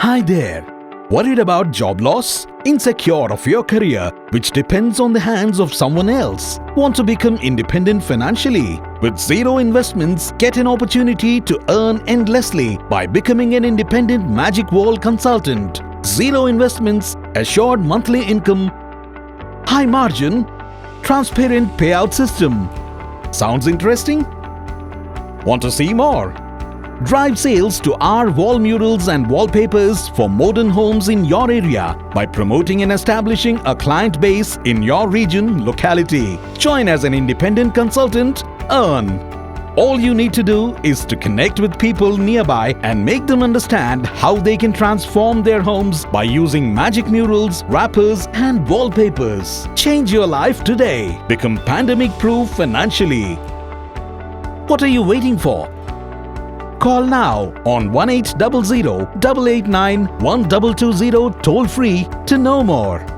Hi there! Worried about job loss? Insecure of your career, which depends on the hands of someone else? Want to become independent financially? With zero investments, get an opportunity to earn endlessly by becoming an independent Magic Wall consultant. Zero investments, assured monthly income, high margin, transparent payout system. Sounds interesting? Want to see more? Drive sales to our wall murals and wallpapers for modern homes in your area by promoting and establishing a client base in your region, locality. Join as an independent consultant, earn. All you need to do is to connect with people nearby and make them understand how they can transform their homes by using magic murals, wrappers and wallpapers. Change your life today. Become pandemic-proof financially. What are you waiting for? Call now on 1800 889 1220 toll free to know more.